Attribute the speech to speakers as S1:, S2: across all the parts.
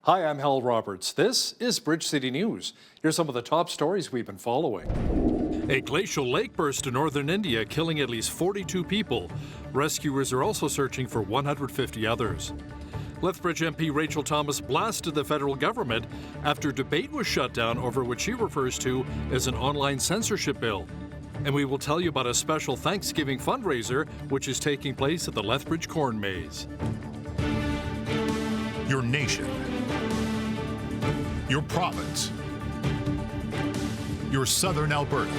S1: Hi, I'm Hal Roberts. This is Bridge City News. Here's some of the top stories we've been following. A glacial lake burst in northern India, killing at least 42 people. Rescuers are also searching for 150 others. Lethbridge MP Rachel Thomas blasted the federal government after debate was shut down over what she refers to as an online censorship bill. And we will tell you about a special Thanksgiving fundraiser which is taking place at the Lethbridge Corn Maze.
S2: Your nation, your province, your southern Alberta.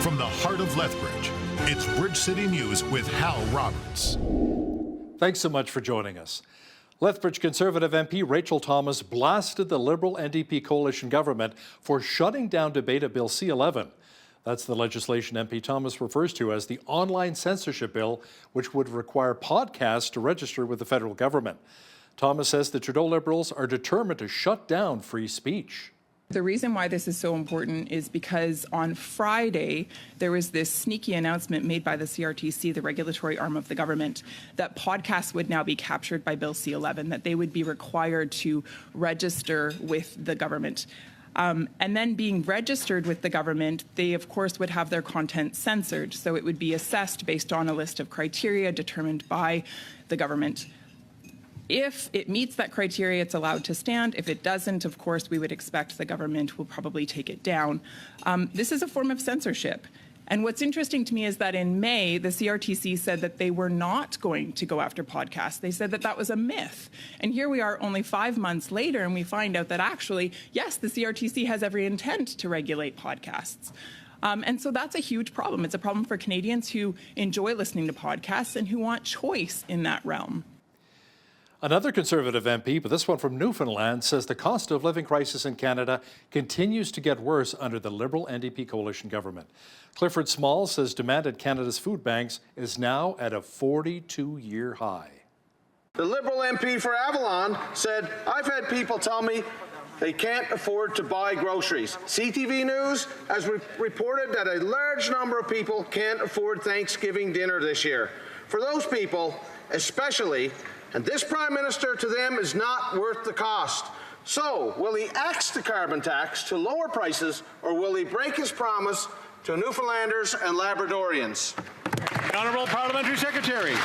S2: From the heart of Lethbridge, it's Bridge City News with Hal Roberts.
S1: Thanks so much for joining us. Lethbridge Conservative MP Rachel Thomas blasted the Liberal NDP coalition government for shutting down debate of Bill C-11. That's the legislation MP Thomas refers to as the online censorship bill, which would require podcasts to register with the federal government. Thomas says the Trudeau Liberals are determined to shut down free speech.
S3: The reason why this is so important is because on Friday, there was this sneaky announcement made by the CRTC, the regulatory arm of the government, that podcasts would now be captured by Bill C-11, that they would be required to register with the government. And then being registered with the government, they of course would have their content censored. So it would be assessed based on a list of criteria determined by the government. If it meets that criteria, it's allowed to stand. If it doesn't, of course, we would expect the government will probably take it down. This is a form of censorship. And what's interesting to me is that in May, the CRTC said that they were not going to go after podcasts. They said that that was a myth. And here we are only 5 months later, and we find out that actually, yes, the CRTC has every intent to regulate podcasts. And so that's a huge problem. It's a problem for Canadians who enjoy listening to podcasts and who want choice in that realm.
S1: Another Conservative MP, but this one from Newfoundland, says the cost of living crisis in Canada continues to get worse under the Liberal NDP coalition government. Clifford Small says demand at Canada's food banks is now at a 42-year high.
S4: The Liberal MP for Avalon said, "I've had people tell me they can't afford to buy groceries." CTV News has reported that a large number of people can't afford Thanksgiving dinner this year. For those people, especially, and this Prime Minister to them is not worth the cost. So, will he axe the carbon tax to lower prices, or will he break his promise to Newfoundlanders and Labradorians?
S5: The Honourable Parliamentary Secretary.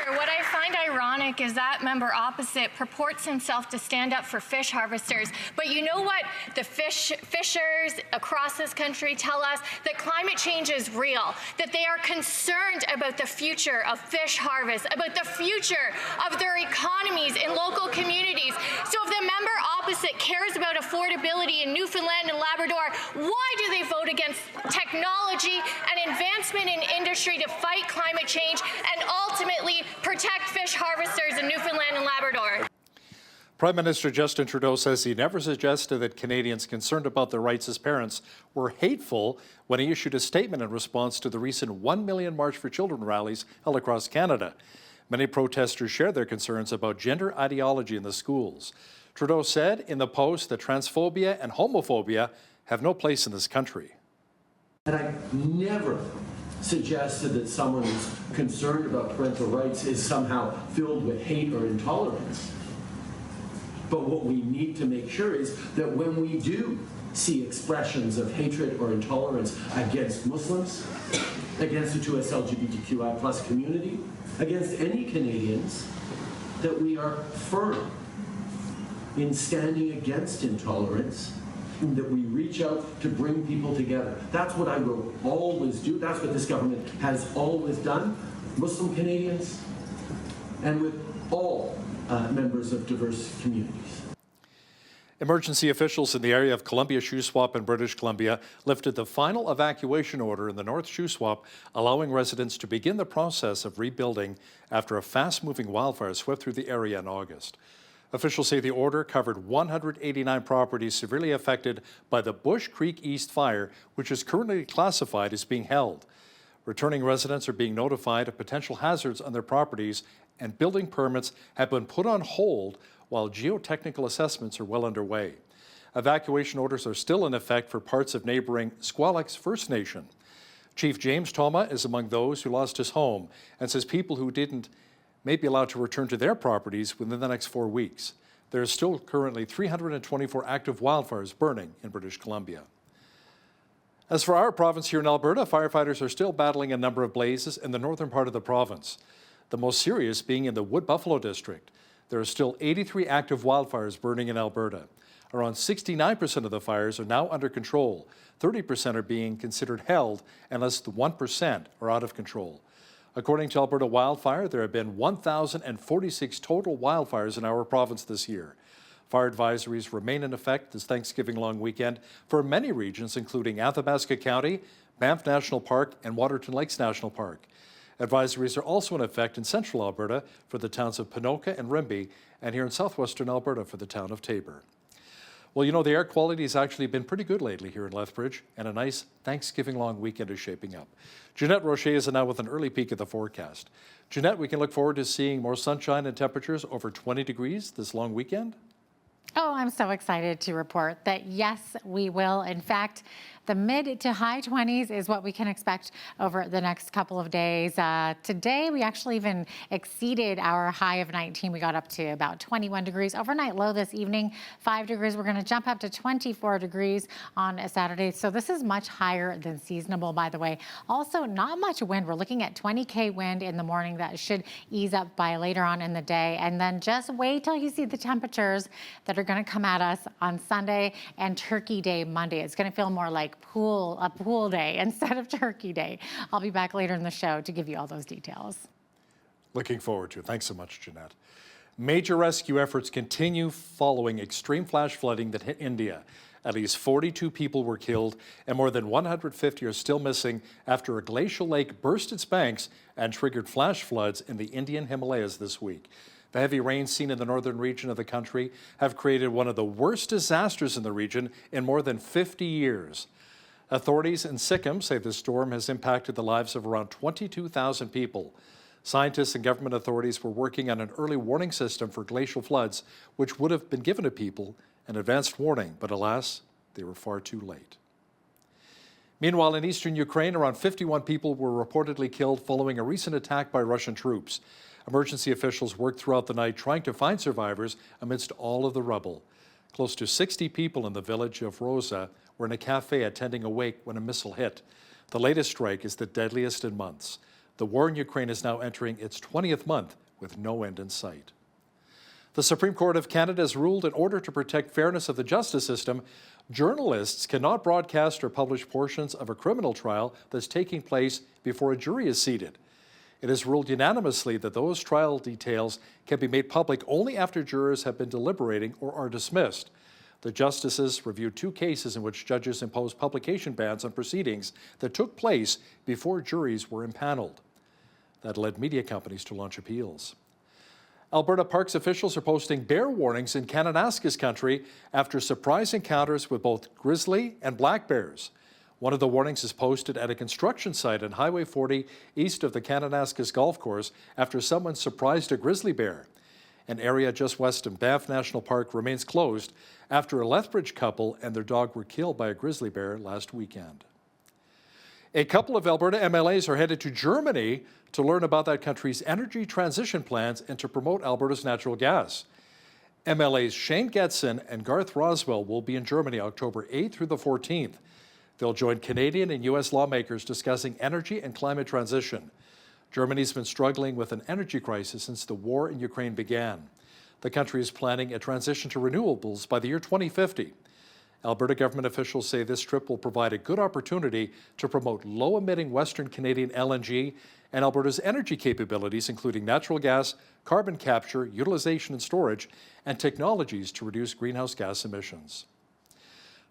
S6: What I find ironic is that member opposite purports himself to stand up for fish harvesters. But you know what? The fishers across this country tell us that climate change is real, that they are concerned about the future of fish harvest, about the future of their economies in local communities. So if the member opposite cares about affordability in Newfoundland and Labrador, why do they vote against technology and advancement in industry to fight climate change and ultimately protect fish harvesters in Newfoundland and Labrador?
S1: Prime Minister Justin Trudeau says he never suggested that Canadians concerned about their rights as parents were hateful when he issued a statement in response to the recent 1 Million March for Children rallies held across Canada. Many protesters shared their concerns about gender ideology in the schools. Trudeau said in the Post that transphobia and homophobia have no place in this country.
S7: And I never suggested that someone who's concerned about parental rights is somehow filled with hate or intolerance. But what we need to make sure is that when we do see expressions of hatred or intolerance against Muslims, against the 2S LGBTQI+ community, against any Canadians, that we are firm in standing against intolerance, and that we reach out to bring people together. That's what I will always do. That's what this government has always done. Muslim Canadians and with all members of diverse communities.
S1: Emergency officials in the area of Columbia Shuswap in British Columbia lifted the final evacuation order in the North Shuswap, allowing residents to begin the process of rebuilding after a fast-moving wildfire swept through the area in August. Officials say the order covered 189 properties severely affected by the Bush Creek East fire, which is currently classified as being held. Returning residents are being notified of potential hazards on their properties, and building permits have been put on hold while geotechnical assessments are well underway. Evacuation orders are still in effect for parts of neighboring Squalex First Nation. Chief James Toma is among those who lost his home and says people who didn't may be allowed to return to their properties within the next 4 weeks. There are still currently 324 active wildfires burning in British Columbia. As for our province here in Alberta, firefighters are still battling a number of blazes in the northern part of the province, the most serious being in the Wood Buffalo district. There are still 83 active wildfires burning in Alberta. Around 69% of the fires are now under control. 30% are being considered held, and less than 1% are out of control. According to Alberta Wildfire, there have been 1,046 total wildfires in our province this year. Fire advisories remain in effect this Thanksgiving long weekend for many regions, including Athabasca County, Banff National Park, and Waterton Lakes National Park. Advisories are also in effect in central Alberta for the towns of Ponoka and Rimbey, and here in southwestern Alberta for the town of Taber. Well, you know, the air quality has actually been pretty good lately here in Lethbridge, and a nice Thanksgiving long weekend is shaping up. Jeanette Rocher is now with an early peek at the forecast. Jeanette, we can look forward to seeing more sunshine and temperatures over 20 degrees this long weekend?
S8: Oh, I'm so excited to report that yes, we will. In fact, the mid to high 20s is what we can expect over the next couple of days. Today, we actually even exceeded our high of 19. We got up to about 21 degrees. Overnight low this evening, 5 degrees. We're going to jump up to 24 degrees on a Saturday. So this is much higher than seasonable, by the way. Also, not much wind. We're looking at 20K wind in the morning. That should ease up by later on in the day. And then just wait till you see the temperatures that are going to come at us on Sunday and Turkey Day Monday. It's going to feel more like a pool day instead of Turkey Day. I'll be back later in the show to give you all those details.
S1: Looking forward to it. Thanks so much, Jeanette. Major rescue efforts continue following extreme flash flooding that hit India. At least 42 people were killed and more than 150 are still missing after a glacial lake burst its banks and triggered flash floods in the Indian Himalayas this week. The heavy rains seen in the northern region of the country have created one of the worst disasters in the region in more than 50 years. Authorities in Sikkim say the storm has impacted the lives of around 22,000 people. Scientists and government authorities were working on an early warning system for glacial floods, which would have been given to people an advanced warning, but alas, they were far too late. Meanwhile, in eastern Ukraine, around 51 people were reportedly killed following a recent attack by Russian troops. Emergency officials worked throughout the night trying to find survivors amidst all of the rubble. Close to 60 people in the village of Rosa were in a cafe attending a wake when a missile hit. The latest strike is the deadliest in months. The war in Ukraine is now entering its 20th month with no end in sight. The Supreme Court of Canada has ruled in order to protect fairness of the justice system, journalists cannot broadcast or publish portions of a criminal trial that's taking place before a jury is seated. It has ruled unanimously that those trial details can be made public only after jurors have been deliberating or are dismissed. The justices reviewed 2 cases in which judges imposed publication bans on proceedings that took place before juries were impaneled. That led media companies to launch appeals. Alberta Parks officials are posting bear warnings in Kananaskis country after surprise encounters with both grizzly and black bears. One of the warnings is posted at a construction site on Highway 40 east of the Kananaskis Golf Course after someone surprised a grizzly bear. An area just west of Banff National Park remains closed after a Lethbridge couple and their dog were killed by a grizzly bear last weekend. A couple of Alberta MLAs are headed to Germany to learn about that country's energy transition plans and to promote Alberta's natural gas. MLAs Shane Getson and Garth Roswell will be in Germany October 8th through the 14th. They'll join Canadian and U.S. lawmakers discussing energy and climate transition. Germany's been struggling with an energy crisis since the war in Ukraine began. The country is planning a transition to renewables by the year 2050. Alberta government officials say this trip will provide a good opportunity to promote low-emitting Western Canadian LNG and Alberta's energy capabilities, including natural gas, carbon capture, utilization and storage, and technologies to reduce greenhouse gas emissions.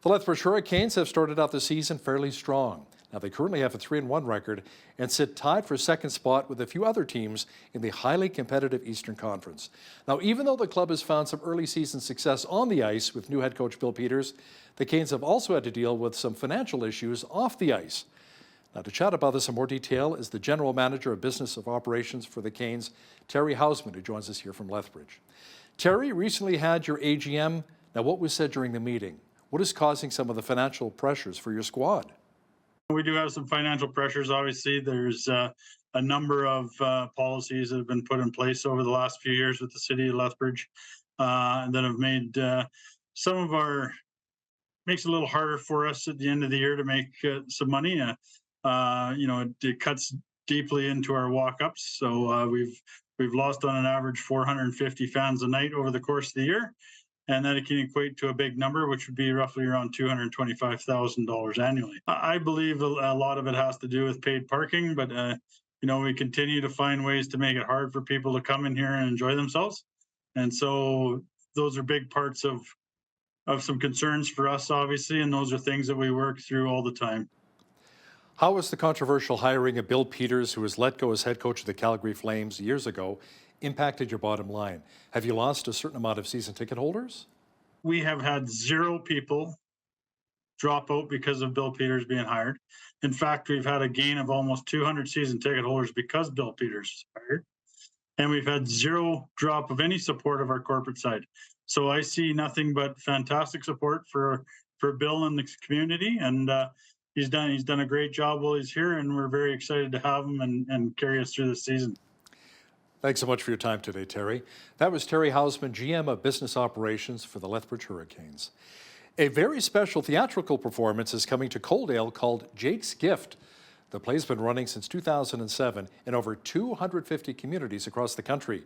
S1: The Lethbridge Hurricanes have started out the season fairly strong. Now, they currently have a 3-1 record and sit tied for second spot with a few other teams in the highly competitive Eastern Conference. Now, even though the club has found some early season success on the ice with new head coach Bill Peters, the Canes have also had to deal with some financial issues off the ice. Now, to chat about this in more detail is the General Manager of Business of Operations for the Canes, Terry Hausman, who joins us here from Lethbridge. Terry, recently had your AGM. Now, what was said during the meeting? What is causing some of the financial pressures for your squad?
S9: We do have some financial pressures. Obviously, there's a number of policies that have been put in place over the last few years with the city of Lethbridge that have made some of our makes it a little harder for us at the end of the year to make some money. It cuts deeply into our walk-ups. So we've lost on an average 450 fans a night over the course of the year. And that it can equate to a big number, which would be roughly around $225,000 annually. I believe a lot of it has to do with paid parking, but we continue to find ways to make it hard for people to come in here and enjoy themselves. And so those are big parts of some concerns for us, obviously, and those are things that we work through all the time.
S1: How has the controversial hiring of Bill Peters, who was let go as head coach of the Calgary Flames years ago, impacted your bottom line? Have you lost a certain amount of season ticket holders?
S9: We have had 0 people drop out because of Bill Peters being hired. In fact, we've had a gain of almost 200 season ticket holders because Bill Peters is hired. And we've had 0 drop of any support of our corporate side. So I see nothing but fantastic support for Bill and the community. And he's done a great job while he's here, and we're very excited to have him and carry us through this season.
S1: Thanks so much for your time today, Terry. That was Terry Hausman, GM of Business Operations for the Lethbridge Hurricanes. A very special theatrical performance is coming to Coaldale called Jake's Gift. The play's been running since 2007 in over 250 communities across the country.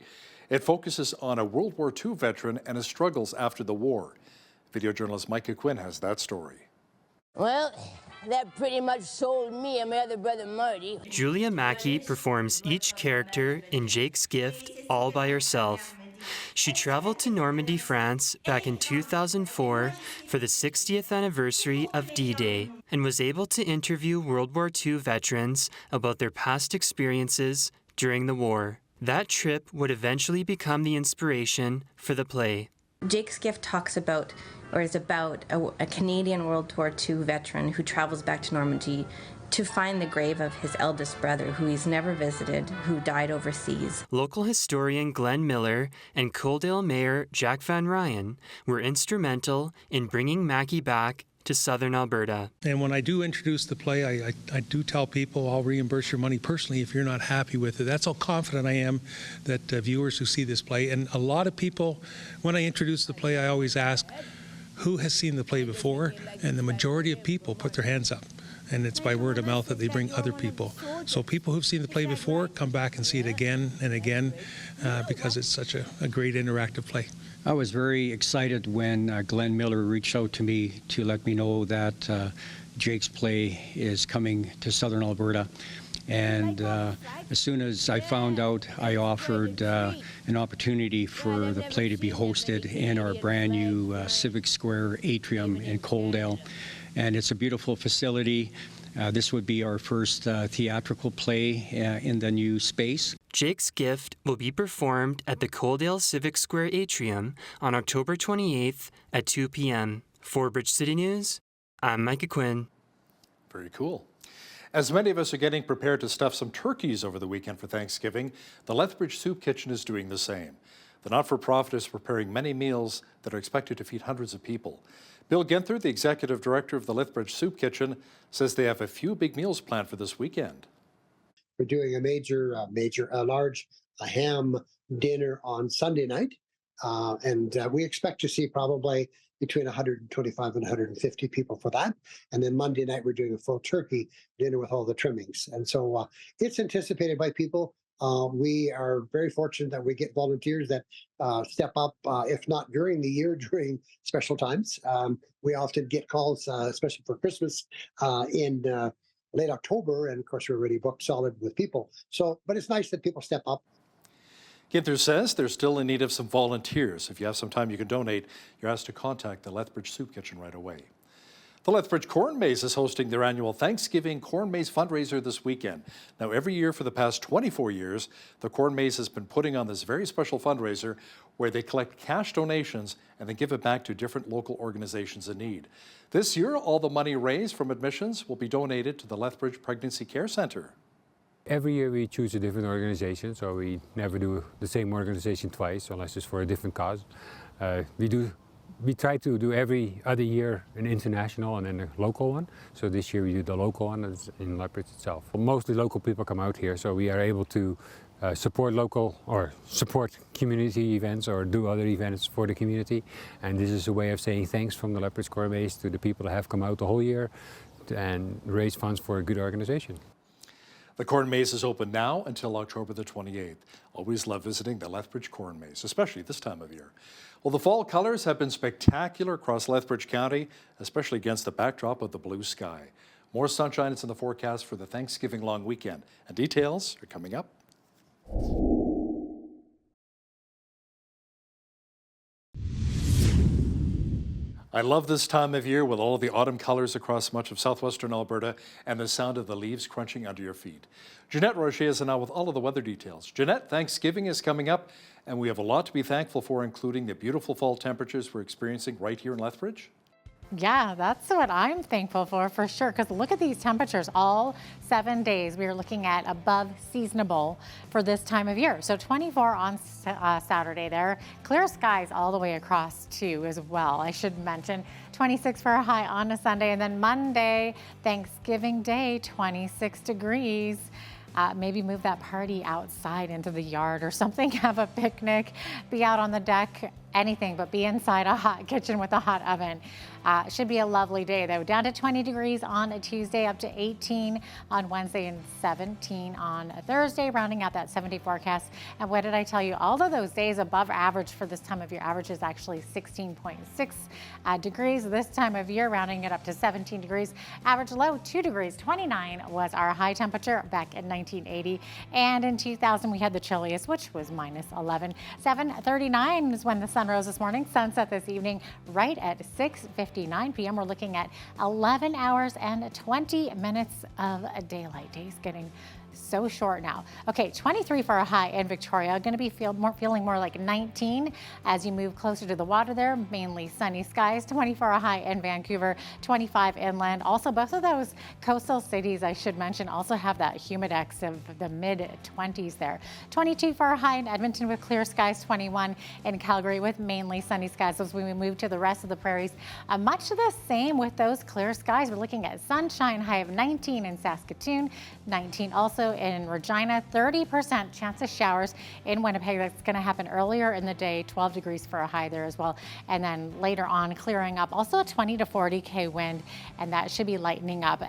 S1: It focuses on a World War II veteran and his struggles after the war. Video journalist Micah Quinn has that story.
S10: Well, that pretty much sold me and my other brother Marty.
S11: Julia Mackey performs each character in Jake's Gift all by herself. She traveled to Normandy, France back in 2004 for the 60th anniversary of D-Day and was able to interview World War II veterans about their past experiences during the war. That trip would eventually become the inspiration for the play.
S12: Jake's Gift is about a Canadian World War II veteran who travels back to Normandy to find the grave of his eldest brother, who he's never visited, who died overseas.
S11: Local historian Glenn Miller and Coaldale Mayor Jack Van Ryan were instrumental in bringing Mackey back to southern Alberta.
S13: And when I do introduce the play, I do tell people I'll reimburse your money personally if you're not happy with it. That's how confident I am that viewers who see this play, and a lot of people, when I introduce the play, I always ask, who has seen the play before? And the majority of people put their hands up. And it's by word of mouth that they bring other people. So people who've seen the play before come back and see it again and again because it's such a great interactive play.
S14: I was very excited when Glenn Miller reached out to me to let me know that Jake's play is coming to southern Alberta. And as soon as I found out, I offered an opportunity for the play to be hosted in our brand new Civic Square atrium in Coaldale. And it's a beautiful facility. This would be our first theatrical play in the new space.
S11: Jake's Gift will be performed at the Coaldale Civic Square Atrium on October 28th at 2 p.m. For Bridge City News, I'm Micah Quinn.
S1: Very cool. As many of us are getting prepared to stuff some turkeys over the weekend for Thanksgiving, the Lethbridge Soup Kitchen is doing the same. The not-for-profit is preparing many meals that are expected to feed hundreds of people. Bill Ginther, the executive director of the Lethbridge Soup Kitchen, says they have a few big meals planned for this weekend.
S15: We're doing a large ham dinner on Sunday night, and we expect to see probably between 125 and 150 people for that. And then Monday night, we're doing a full turkey dinner with all the trimmings. And so it's anticipated by people. We are very fortunate that we get volunteers that step up, if not during the year, during special times. We often get calls, especially for Christmas, in late October, and of course we're already booked solid with people. So, but it's nice that people step up.
S1: Ginther says they're still in need of some volunteers. If you have some time you can donate, you're asked to contact the Lethbridge Soup Kitchen right away. The Lethbridge Corn Maze is hosting their annual Thanksgiving Corn Maze fundraiser this weekend. Now, every year for the past 24 years, the Corn Maze has been putting on this very special fundraiser where they collect cash donations and then give it back to different local organizations in need. This year, all the money raised from admissions will be donated to the Lethbridge Pregnancy Care Center.
S16: Every year we choose a different organization, so we never do the same organization twice unless it's for a different cause. We do we try to do every other year an international and then a local one. So this year we do the local one in Lethbridge itself. Well, mostly local people come out here, so we are able to support local or support community events or do other events for the community. And this is a way of saying thanks from the Lethbridge Corps Base to the people that have come out the whole year and raise funds for a good organization.
S1: The Corn Maze is open now until October the 28th. Always love visiting the Lethbridge Corn Maze, especially this time of year. Well, the fall colors have been spectacular across Lethbridge County, especially against the backdrop of the blue sky. More sunshine is in the forecast for the Thanksgiving long weekend, and details are coming up. I love this time of year with all of the autumn colors across much of southwestern Alberta and the sound of the leaves crunching under your feet. Jeanette Rocher is now with all of the weather details. Jeanette, Thanksgiving is coming up, and we have a lot to be thankful for, including the beautiful fall temperatures we're experiencing right here in Lethbridge.
S8: Yeah, that's what I'm thankful for sure, because look at these temperatures. All 7 days we are looking at above seasonable for this time of year. So 24 on Saturday there. Clear skies all the way across too as well. I should mention 26 for a high on a Sunday, and then Monday, Thanksgiving Day, 26 degrees. Maybe move that party outside into the yard or something, have a picnic, be out on the deck, anything but be inside a hot kitchen with a hot oven. Should be a lovely day though. Down to 20 degrees on a Tuesday, up to 18 on Wednesday and 17 on a Thursday, rounding out that 70 forecast. And what did I tell you? All of those days above average for this time of year, average is actually 16.6 degrees this time of year, rounding it up to 17 degrees. Average low 2 degrees, 29 was our high temperature back in 1980. And in 2000 we had the chilliest, which was minus 11. 7:39 is when the sun rose this morning. Sunset this evening right at 6:59 p.m. We're looking at 11 hours and 20 minutes of daylight. Days getting so short now. Okay, 23 for a high in Victoria. Going to be feeling more like 19 as you move closer to the water there. Mainly sunny skies. 24 a high in Vancouver. 25 inland. Also, both of those coastal cities, I should mention, also have that humidex of the mid-20s there. 22 for a high in Edmonton with clear skies. 21 in Calgary with mainly sunny skies. As we move to the rest of the prairies, much the same with those clear skies. We're looking at sunshine, high of 19 in Saskatoon. 19 also in Regina, 30% chance of showers in Winnipeg. That's going to happen earlier in the day, 12 degrees for a high there as well. And then later on, clearing up, also a 20 to 40K wind, and that should be lightening up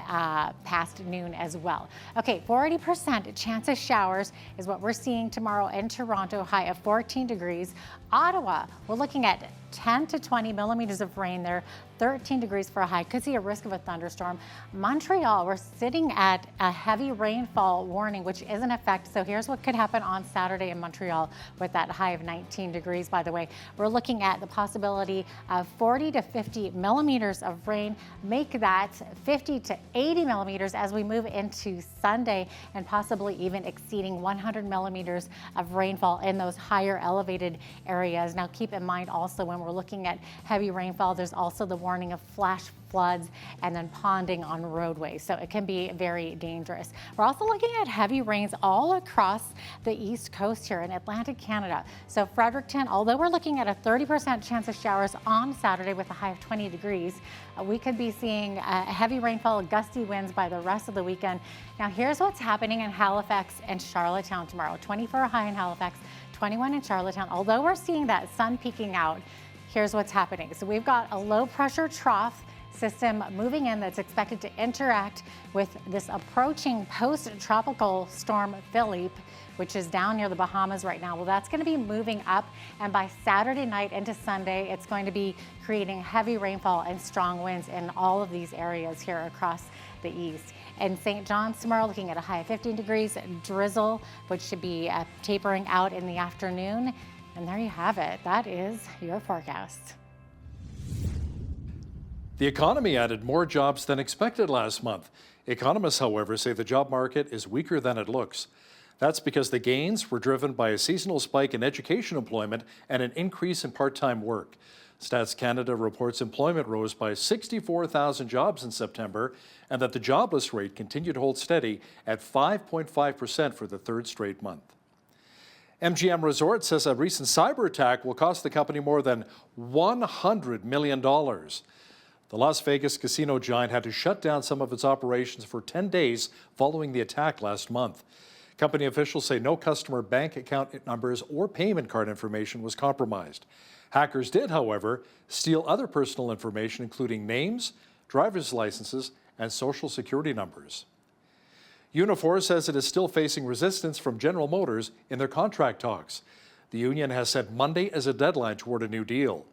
S8: past noon as well. Okay, 40% chance of showers is what we're seeing tomorrow in Toronto, high of 14 degrees. Ottawa, we're looking at 10 to 20 millimeters of rain there, 13 degrees for a high. Could see a risk of a thunderstorm. Montreal, we're sitting at a heavy rainfall warning, which is in effect. So here's what could happen on Saturday in Montreal with that high of 19 degrees, by the way. We're looking at the possibility of 40 to 50 millimeters of rain. Make that 50 to 80 millimeters as we move into Sunday, and possibly even exceeding 100 millimeters of rainfall in those higher elevated areas. Now, keep in mind also when we're looking at heavy rainfall, there's also the warning of flash floods and then ponding on roadways. So it can be very dangerous. We're also looking at heavy rains all across the East Coast here in Atlantic Canada. So Fredericton, although we're looking at a 30% chance of showers on Saturday with a high of 20 degrees, we could be seeing heavy rainfall, gusty winds by the rest of the weekend. Now here's what's happening in Halifax and Charlottetown tomorrow. 24 high in Halifax, 21 in Charlottetown. Although we're seeing that sun peeking out, here's what's happening. So we've got a low pressure trough system moving in that's expected to interact with this approaching post-tropical storm Philippe, which is down near the Bahamas right now. Well, that's going to be moving up, and by Saturday night into Sunday, it's going to be creating heavy rainfall and strong winds in all of these areas here across the east. In St. John's tomorrow, looking at a high of 15 degrees, drizzle, which should be tapering out in the afternoon. And there you have it. That is your forecast.
S1: The economy added more jobs than expected last month. Economists, however, say the job market is weaker than it looks. That's because the gains were driven by a seasonal spike in education employment and an increase in part-time work. Stats Canada reports employment rose by 64,000 jobs in September, and that the jobless rate continued to hold steady at 5.5% for the third straight month. MGM Resorts says a recent cyber attack will cost the company more than $100 million. The Las Vegas casino giant had to shut down some of its operations for 10 days following the attack last month. Company officials say no customer bank account numbers or payment card information was compromised. Hackers did, however, steal other personal information, including names, driver's licenses, and social security numbers. Unifor says it is still facing resistance from General Motors in their contract talks. The union has set Monday as a deadline toward a new deal.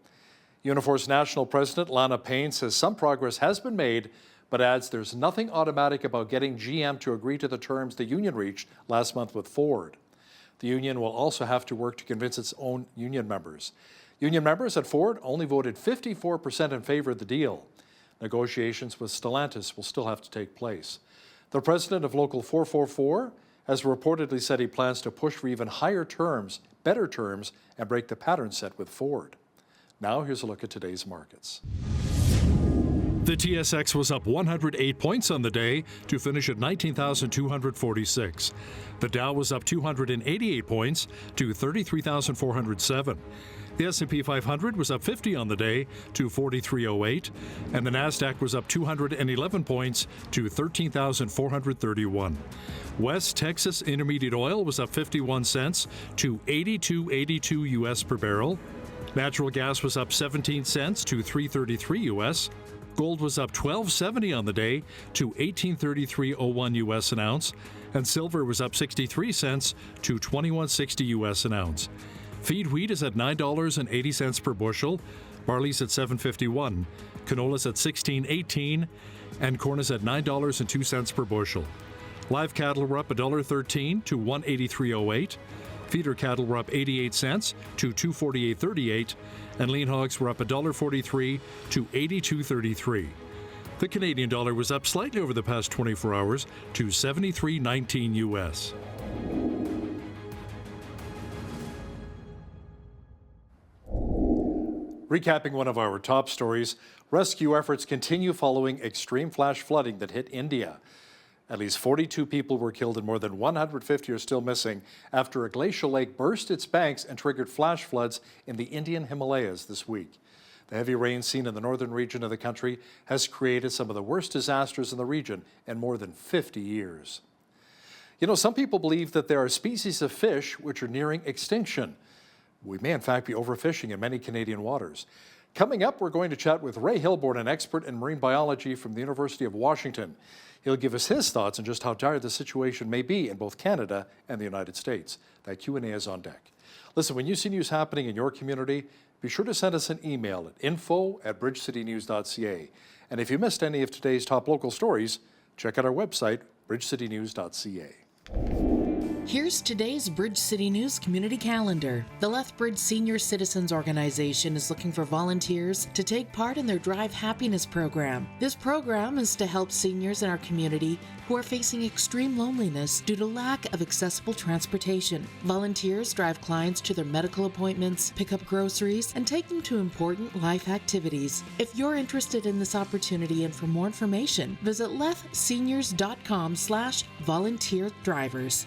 S1: Unifor's national president, Lana Payne, says some progress has been made, but adds there's nothing automatic about getting GM to agree to the terms the union reached last month with Ford. The union will also have to work to convince its own union members. Union members at Ford only voted 54% in favor of the deal. Negotiations with Stellantis will still have to take place. The president of Local 444 has reportedly said he plans to push for even higher terms, better terms, and break the pattern set with Ford. Now here's a look at today's markets.
S17: The TSX was up 108 points on the day to finish at 19,246. The Dow was up 288 points to 33,407. The S&P 500 was up 50 on the day to 4308, and the Nasdaq was up 211 points to 13,431. West Texas Intermediate Oil was up 51 cents to 82.82 US per barrel. Natural gas was up 17 cents to 3.33 US. Gold was up 12.70 on the day to 18.3301 US an ounce, and silver was up 63 cents to 21.60 US an ounce. Feed wheat is at $9.80 per bushel, barley's at $7.51, canola's at $16.18, and corn is at $9.02 per bushel. Live cattle were up $1.13 to $183.08. Feeder cattle were up 88 cents to $248.38, and lean hogs were up $1.43 to $82.33. The Canadian dollar was up slightly over the past 24 hours to 73.19 US.
S1: Recapping one of our top stories, rescue efforts continue following extreme flash flooding that hit India. At least 42 people were killed and more than 150 are still missing after a glacial lake burst its banks and triggered flash floods in the Indian Himalayas this week. The heavy rain seen in the northern region of the country has created some of the worst disasters in the region in more than 50 years. You know, some people believe that there are species of fish which are nearing extinction. We may in fact be overfishing in many Canadian waters. Coming up, we're going to chat with Ray Hilborn, an expert in marine biology from the University of Washington. He'll give us his thoughts on just how dire the situation may be in both Canada and the United States. That Q&A is on deck. Listen, when you see news happening in your community, be sure to send us an email at info@bridgecitynews.ca. And if you missed any of today's top local stories, check out our website, bridgecitynews.ca.
S18: Here's today's Bridge City News community calendar. The Lethbridge Senior Citizens Organization is looking for volunteers to take part in their Drive Happiness program. This program is to help seniors in our community who are facing extreme loneliness due to lack of accessible transportation. Volunteers drive clients to their medical appointments, pick up groceries, and take them to important life activities. If you're interested in this opportunity and for more information, visit lethseniors.com/volunteer drivers.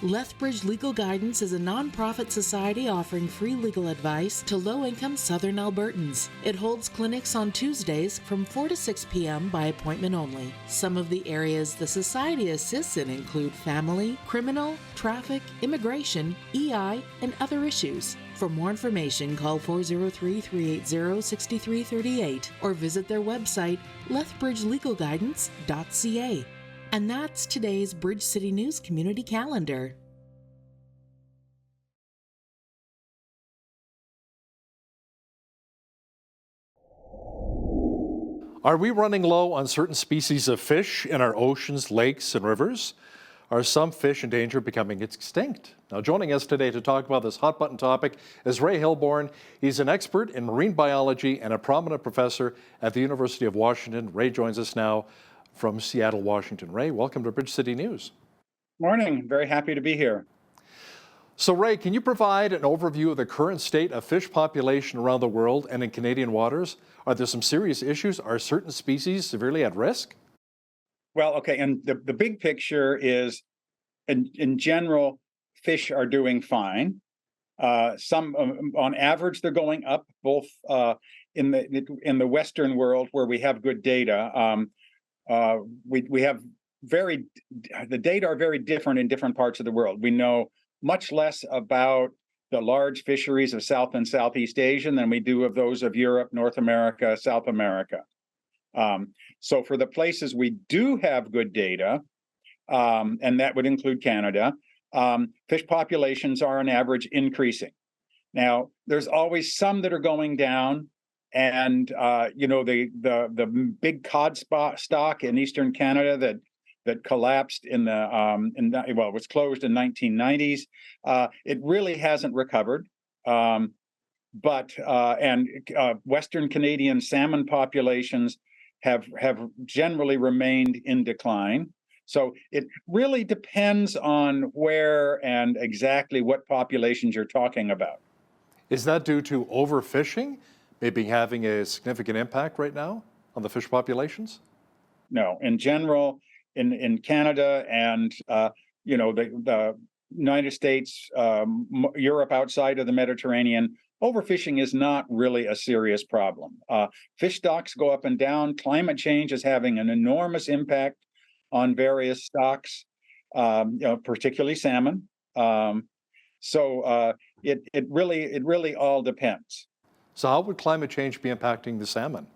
S18: Lethbridge Legal Guidance is a nonprofit society offering free legal advice to low-income Southern Albertans. It holds clinics on Tuesdays from 4 to 6 p.m. by appointment only. Some of the areas the society assists in include family, criminal, traffic, immigration, EI, and other issues. For more information, call 403-380-6338 or visit their website, lethbridgelegalguidance.ca. And that's today's Bridge City News community calendar.
S1: Are we running low on certain species of fish in our oceans, lakes, and rivers? Are some fish in danger of becoming extinct? Now, joining us today to talk about this hot-button topic is Ray Hilborn. He's an expert in marine biology and a prominent professor at the University of Washington. Ray joins us now from Seattle, Washington. Ray, welcome to Bridge City News.
S19: Morning. Very happy to be here.
S1: So, Ray, can you provide an overview of the current state of fish population around the world and in Canadian waters? Are there some serious issues? Are certain species severely at risk?
S19: Well, okay, and the big picture is, in general, fish are doing fine. Some, on average, they're going up, both in the Western world where we have good data. We have the data are very different in different parts of the world. We know much less about the large fisheries of South and Southeast Asia than we do of those of Europe, North America, South America. So for the places we do have good data, and that would include Canada, fish populations are on average increasing. Now, there's always some that are going down, and the big cod stock in eastern Canada that collapsed it was closed in 1990s. It really hasn't recovered. But Western Canadian salmon populations have generally remained in decline. So it really depends on where and exactly what populations you're talking about.
S1: Is that due to overfishing maybe having a significant impact right now on the fish populations?
S19: No, in general, in Canada and the United States, Europe outside of the Mediterranean, overfishing is not really a serious problem. Fish stocks go up and down. Climate change is having an enormous impact on various stocks, particularly salmon. So it really all depends.
S1: So how would climate change be impacting the salmon?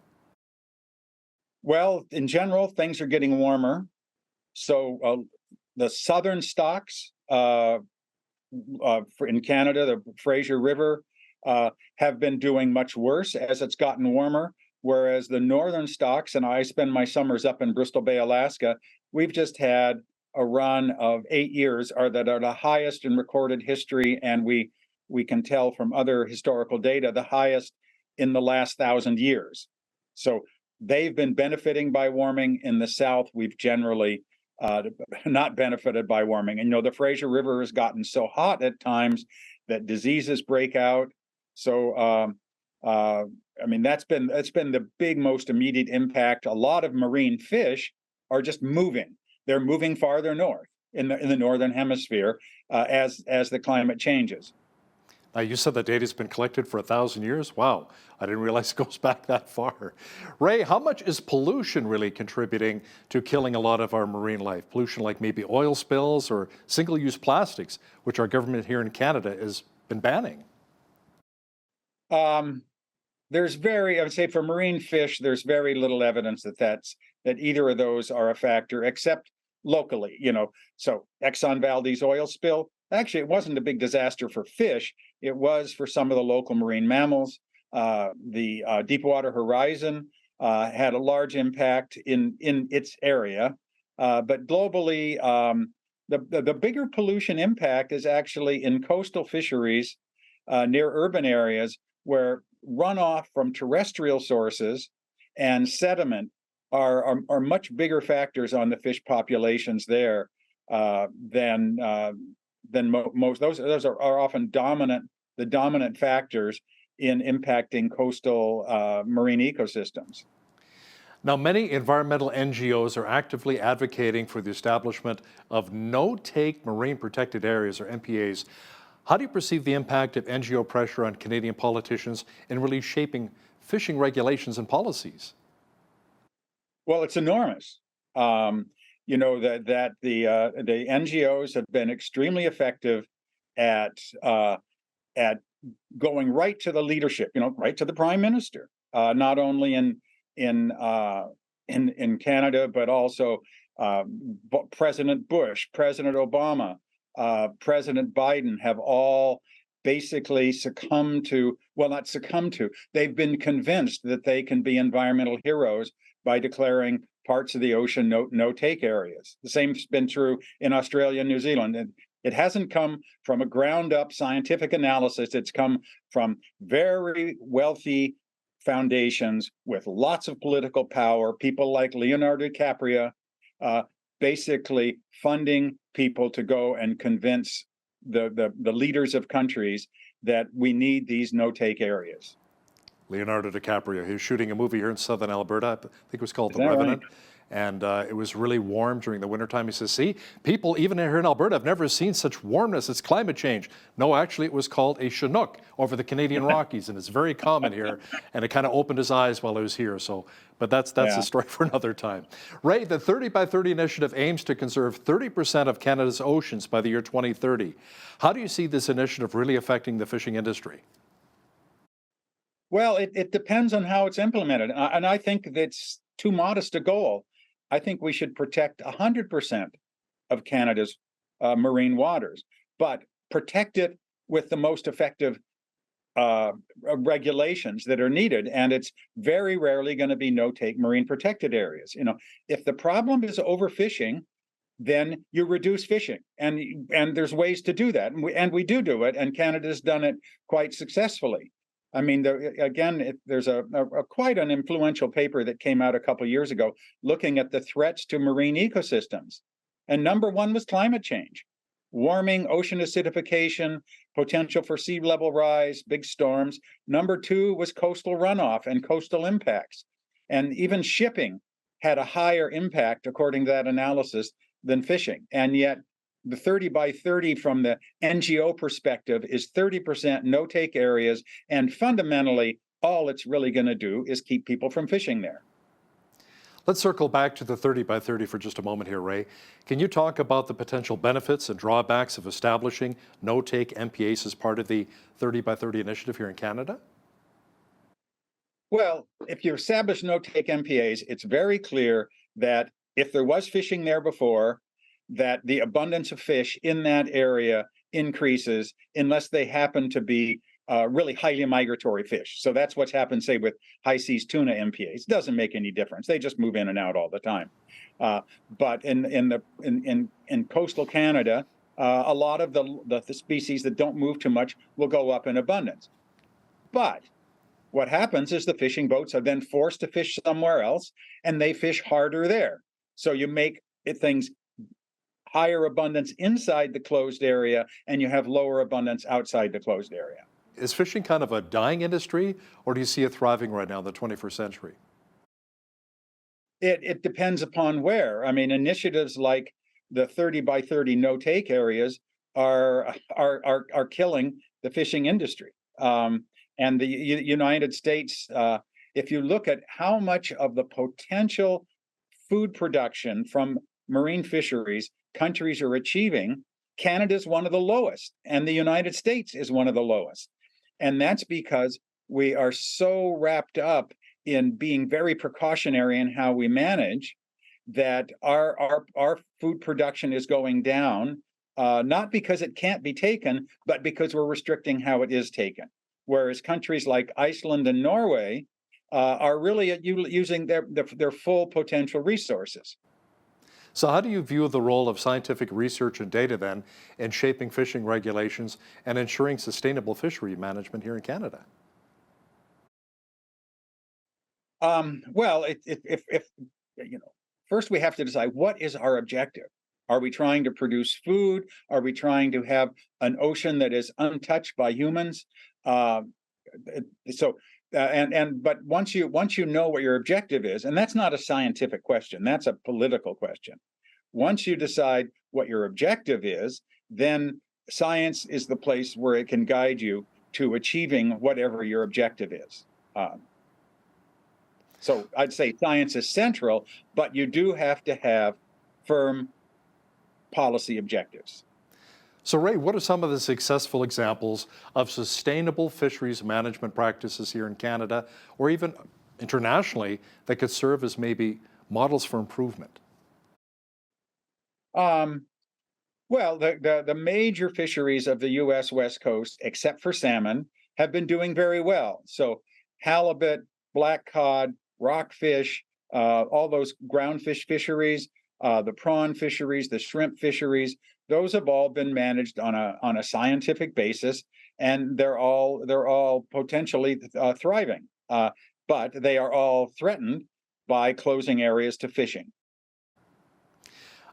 S19: Well, in general, things are getting warmer. So the southern stocks in Canada, the Fraser River, have been doing much worse as it's gotten warmer, whereas the northern stocks, and I spend my summers up in Bristol Bay, Alaska, we've just had a run of 8 years that are the highest in recorded history, and we can tell from other historical data, the highest in the last 1,000 years. So they've been benefiting by warming. In the south, we've generally not benefited by warming. And the Fraser River has gotten so hot at times that diseases break out. So that's been the big, most immediate impact. A lot of marine fish are just moving. They're moving farther north in the northern hemisphere as the climate changes.
S1: Now, you said the data's been collected for 1,000 years. Wow, I didn't realize it goes back that far. Ray, how much is pollution really contributing to killing a lot of our marine life? Pollution like maybe oil spills or single-use plastics, which our government here in Canada has been banning.
S19: I would say for marine fish, there's very little evidence that either of those are a factor, except locally. So Exxon Valdez oil spill. Actually, it wasn't a big disaster for fish. It was for some of the local marine mammals. The Deepwater Horizon had a large impact in its area. But globally, the bigger pollution impact is actually in coastal fisheries near urban areas where runoff from terrestrial sources and sediment are much bigger factors on the fish populations there than most. Those are often the dominant factors in impacting coastal marine ecosystems.
S1: Now, many environmental NGOs are actively advocating for the establishment of no-take marine protected areas, or MPAs. How do you perceive the impact of NGO pressure on Canadian politicians in really shaping fishing regulations and policies?
S19: Well, it's enormous. That the NGOs have been extremely effective at going right to the leadership, right to the Prime Minister, not only in Canada, but also President Bush, President Obama, President Biden have all basically they've been convinced that they can be environmental heroes by declaring parts of the ocean no-take areas. The same's been true in Australia and New Zealand. And it hasn't come from a ground-up scientific analysis. It's come from very wealthy foundations with lots of political power, people like Leonardo DiCaprio, basically funding people to go and convince the leaders of countries that we need these no-take areas.
S1: Leonardo DiCaprio, he's shooting a movie here in southern Alberta. I think it was called The Revenant. Right? and it was really warm during the wintertime. He says, see, people even here in Alberta have never seen such warmness. It's climate change. No, actually, it was called a Chinook over the Canadian Rockies, and it's very common here, and it kind of opened his eyes while I was here. So, but that's a story for another time. Ray, the 30 by 30 initiative aims to conserve 30% of Canada's oceans by the year 2030. How do you see this initiative really affecting the fishing industry?
S19: Well, it depends on how it's implemented. And I think that's too modest a goal. I think we should protect 100% of Canada's marine waters, but protect it with the most effective regulations that are needed. And it's very rarely going to be no-take marine protected areas. You know, if the problem is overfishing, then you reduce fishing, and there's ways to do that, and we do it, and Canada's done it quite successfully. I mean, there's a quite an influential paper that came out a couple of years ago looking at the threats to marine ecosystems. And number one was climate change, warming, ocean acidification, potential for sea level rise, big storms. Number two was coastal runoff and coastal impacts. And even shipping had a higher impact, according to that analysis, than fishing. And yet, the 30 by 30 from the NGO perspective is 30% no-take areas, and fundamentally, all it's really going to do is keep people from fishing there.
S1: Let's circle back to the 30 by 30 for just a moment here, Ray. Can you talk about the potential benefits and drawbacks of establishing no-take MPAs as part of the 30 by 30 initiative here in Canada?
S19: Well, if you establish no-take MPAs, it's very clear that if there was fishing there before, that the abundance of fish in that area increases unless they happen to be really highly migratory fish. So that's what's happened, say, with high seas tuna MPAs. It doesn't make any difference. They just move in and out all the time. But in coastal Canada, a lot of the species that don't move too much will go up in abundance. But what happens is the fishing boats are then forced to fish somewhere else, and they fish harder there. So you make things higher abundance inside the closed area, and you have lower abundance outside the closed area.
S1: Is fishing kind of a dying industry, or do you see it thriving right now in the 21st century?
S19: It depends upon where. I mean, initiatives like the 30 by 30 no-take areas are killing the fishing industry. And the United States, if you look at how much of the potential food production from marine fisheries countries are achieving, Canada's one of the lowest, and the United States is one of the lowest. And that's because we are so wrapped up in being very precautionary in how we manage that our food production is going down, not because it can't be taken, but because we're restricting how it is taken. Whereas countries like Iceland and Norway are really using their full potential resources.
S1: So how do you view the role of scientific research and data then in shaping fishing regulations and ensuring sustainable fishery management here in Canada?
S19: Well, first we have to decide, what is our objective? Are we trying to produce food? Are we trying to have an ocean that is untouched by humans? But once you know what your objective is, and that's not a scientific question, that's a political question. Once you decide what your objective is, then science is the place where it can guide you to achieving whatever your objective is. So I'd say science is central, but you do have to have firm policy objectives.
S1: So Ray, what are some of the successful examples of sustainable fisheries management practices here in Canada, or even internationally, that could serve as maybe models for improvement?
S19: Well, the major fisheries of the U.S. West Coast, except for salmon, have been doing very well. So halibut, black cod, rockfish, all those groundfish fisheries, the prawn fisheries, the shrimp fisheries, those have all been managed on a scientific basis, and they're all potentially thriving. But they are all threatened by closing areas to fishing.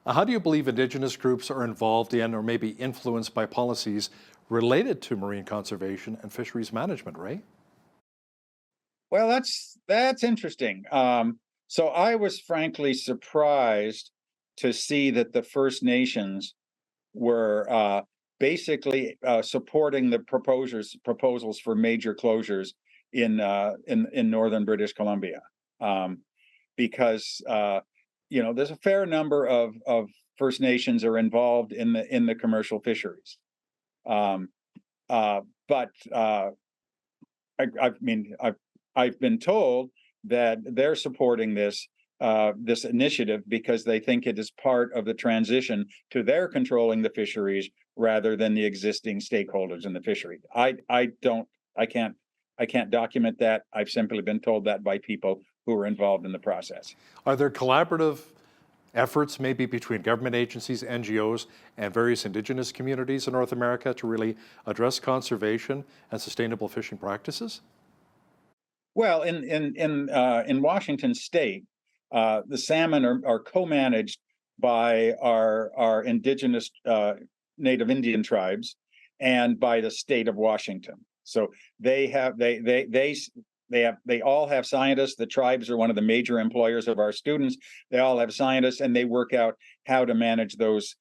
S1: How do you believe Indigenous groups are involved in or maybe influenced by policies related to marine conservation and fisheries management, Ray?
S19: Well, that's interesting. So I was frankly surprised to see that the First Nations were basically supporting the proposals for major closures in northern British Columbia, because there's a fair number of First Nations are involved in the commercial fisheries, but I've been told that they're supporting this initiative because they think it is part of the transition to their controlling the fisheries rather than the existing stakeholders in the fishery. I can't document that. I've simply been told that by people who are involved in the process.
S1: Are there collaborative efforts maybe between government agencies, NGOs, and various Indigenous communities in North America to really address conservation and sustainable fishing practices?
S19: Well, in Washington State, the salmon are co-managed by our Indigenous Native Indian tribes and by the state of Washington. So they all have scientists. The tribes are one of the major employers of our students. They all have scientists, and they work out how to manage those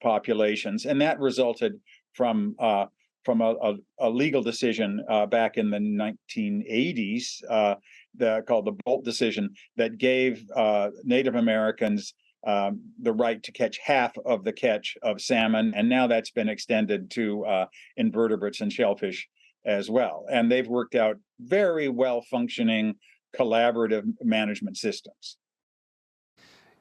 S19: populations. And that resulted from a legal decision back in the 1980s called the Bolt decision that gave Native Americans the right to catch half of the catch of salmon, and now that's been extended to invertebrates and shellfish as well. And they've worked out very well-functioning collaborative management systems.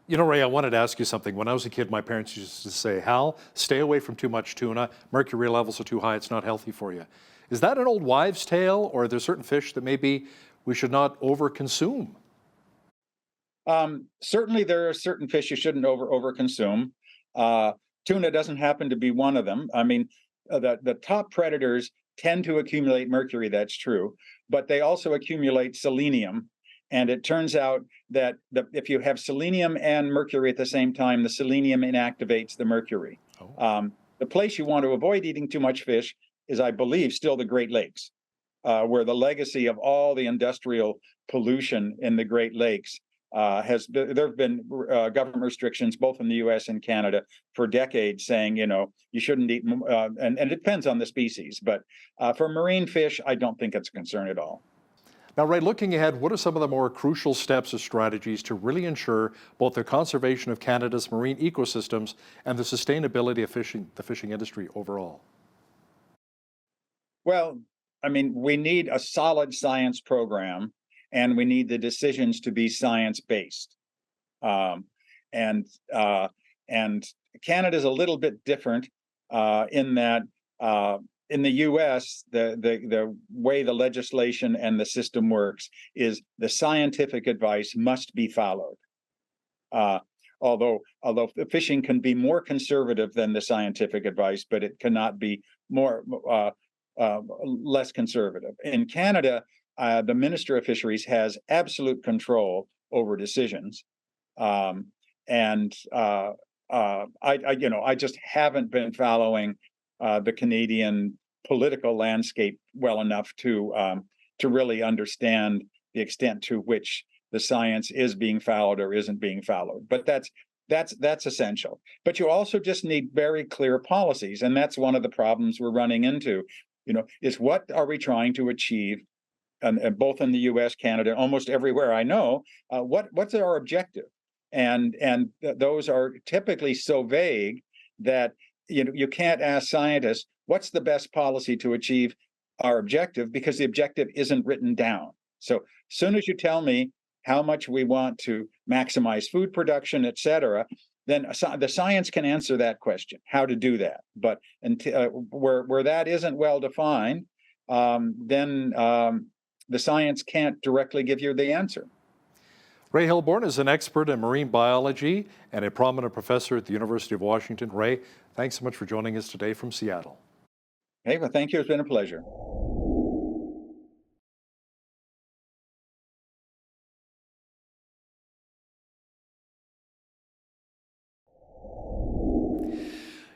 S1: You know, Ray, I wanted to ask you something. When I was a kid, my parents used to say, Hal, stay away from too much tuna. Mercury levels are too high. It's not healthy for you. Is that an old wives' tale, or are there certain fish that maybe we should not over-consume?
S19: Certainly, there are certain fish you shouldn't over-consume. Tuna doesn't happen to be one of them. I mean, the top predators tend to accumulate mercury, that's true, but they also accumulate selenium. And it turns out that if you have selenium and mercury at the same time, the selenium inactivates the mercury. The place you want to avoid eating too much fish is, I believe, still the Great Lakes, where the legacy of all the industrial pollution in the Great Lakes there have been government restrictions both in the U.S. and Canada for decades saying, you shouldn't eat, and it depends on the species. But for marine fish, I don't think it's a concern at all.
S1: Now, Ray, looking ahead, what are some of the more crucial steps or strategies to really ensure both the conservation of Canada's marine ecosystems and the sustainability of the fishing industry overall?
S19: Well, I mean, we need a solid science program, and we need the decisions to be science-based. And Canada's a little bit different in that in the U.S., the way the legislation and the system works is the scientific advice must be followed. Although fishing can be more conservative than the scientific advice, but it cannot be less conservative. In Canada, the Minister of Fisheries has absolute control over decisions, and I just haven't been following the Canadian political landscape well enough to really understand the extent to which the science is being followed or isn't being followed. But that's essential. But you also just need very clear policies, and that's one of the problems we're running into. Is what are we trying to achieve? And both in the U.S., Canada, almost everywhere I know, what's our objective? And those are typically so vague that you can't ask scientists what's the best policy to achieve our objective, because the objective isn't written down. So as soon as you tell me how much we want to maximize food production, et cetera, then the science can answer that question, how to do that. But where that isn't well defined, then the science can't directly give you the answer.
S1: Ray Hilborn is an expert in marine biology and a prominent professor at the University of Washington. Ray, thanks so much for joining us today from Seattle.
S19: Hey, well, thank you. It's been a pleasure.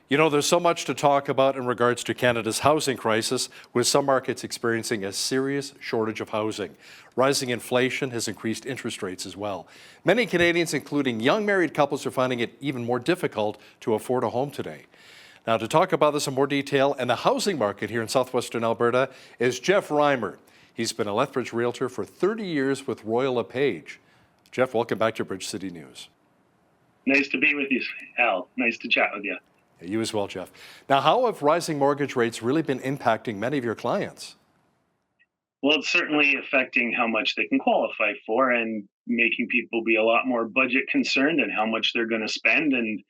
S1: You know, there's so much to talk about in regards to Canada's housing crisis, with some markets experiencing a serious shortage of housing. Rising inflation has increased interest rates as well. Many Canadians, including young married couples, are finding it even more difficult to afford a home today. Now, to talk about this in more detail and the housing market here in southwestern Alberta is Jeff Reimer. He's been a Lethbridge realtor for 30 years with Royal LePage. Jeff, welcome back to Bridge City News.
S20: Nice to be with you, Al. Nice to chat with you.
S1: Yeah, you as well, Jeff. Now, how have rising mortgage rates really been impacting many of your clients?
S20: Well, it's certainly affecting how much they can qualify for and making people be a lot more budget concerned and how much they're going to spend and,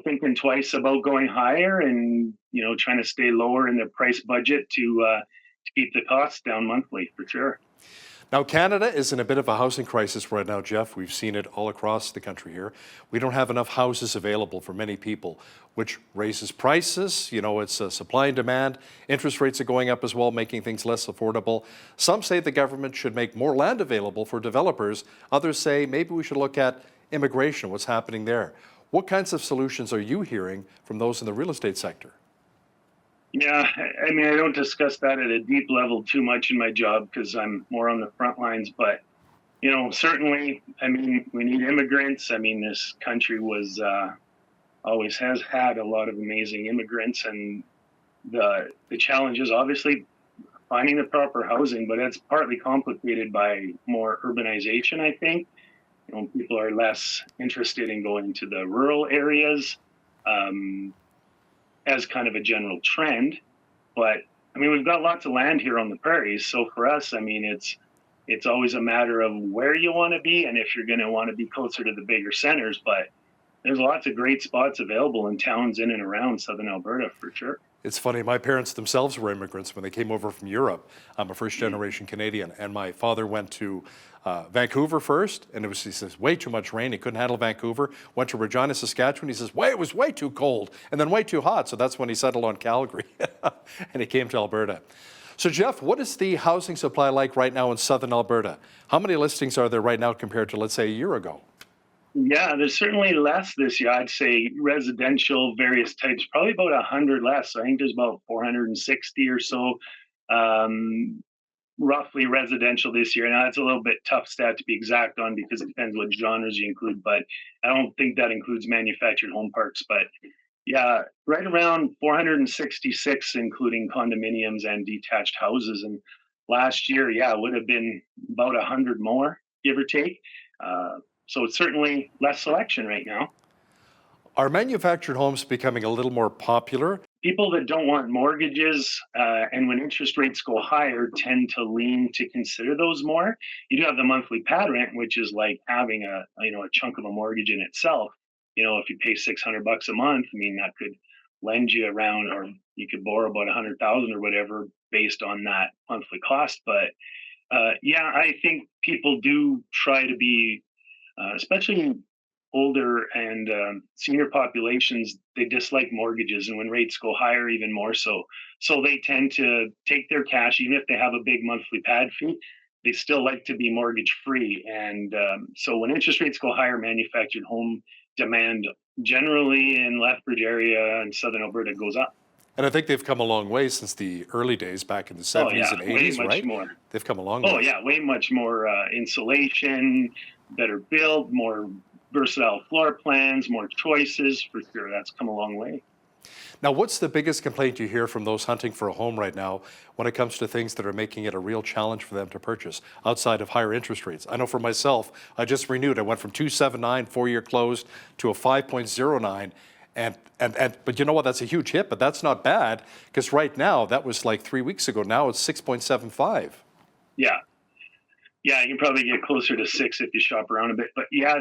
S20: thinking twice about going higher and, trying to stay lower in their price budget to keep the costs down monthly, for sure.
S1: Now, Canada is in a bit of a housing crisis right now, Jeff. We've seen it all across the country here. We don't have enough houses available for many people, which raises prices. It's supply and demand. Interest rates are going up as well, making things less affordable. Some say the government should make more land available for developers. Others say maybe we should look at immigration, what's happening there. What kinds of solutions are you hearing from those in the real estate sector?
S20: Yeah, I mean, I don't discuss that at a deep level too much in my job because I'm more on the front lines. But, certainly, we need immigrants. This country always has had a lot of amazing immigrants. And the challenge is obviously finding the proper housing, but it's partly complicated by more urbanization, I think. People are less interested in going to the rural areas. As kind of a general trend, but we've got lots of land here on the prairies. So for us, it's always a matter of where you want to be and if you're going to want to be closer to the bigger centers. But there's lots of great spots available in towns in and around southern Alberta for sure.
S1: It's funny, my parents themselves were immigrants when they came over from Europe. I'm a first-generation Canadian, and my father went to Vancouver first, and he says, way too much rain. He couldn't handle Vancouver. Went to Regina, Saskatchewan. He says, it was way too cold, and then way too hot. So that's when he settled on Calgary, and he came to Alberta. So, Jeff, what is the housing supply like right now in southern Alberta? How many listings are there right now compared to, let's say, a year ago?
S20: Yeah, there's certainly less this year. I'd say residential, various types, probably about 100 less. I think there's about 460 or so, roughly residential this year. Now, it's a little bit tough stat to be exact on because it depends what genres you include, but I don't think that includes manufactured home parks. But yeah, right around 466, including condominiums and detached houses. And last year, it would have been about 100 more, give or take. So it's certainly less selection right now.
S1: Are manufactured homes becoming a little more popular?
S20: People that don't want mortgages and when interest rates go higher tend to lean to consider those more. You do have the monthly pad rent, which is like having a chunk of a mortgage in itself. If you pay $600 a month, that could lend you around, or you could borrow about $100,000 or whatever based on that monthly cost. But I think people do try to be especially older and senior populations, they dislike mortgages. And when rates go higher, even more so. So they tend to take their cash, even if they have a big monthly pad fee, they still like to be mortgage free. And so when interest rates go higher, manufactured home demand generally in Lethbridge area and southern Alberta goes up.
S1: And I think they've come a long way since the early days back in the 70s and 80s, right?
S20: More.
S1: They've come a long way.
S20: Oh, yeah, way much more insulation, better build, more versatile floor plans, more choices, for sure. That's come a long way.
S1: Now, what's the biggest complaint you hear from those hunting for a home right now when it comes to things that are making it a real challenge for them to purchase outside of higher interest rates? I know for myself, I just renewed. I went from 2.79 4-year closed to a 5.09. But you know what? That's a huge hit, but that's not bad because right now, that was like 3 weeks ago. Now it's 6.75.
S20: Yeah. Yeah, you can probably get closer to 6 if you shop around a bit. But yeah,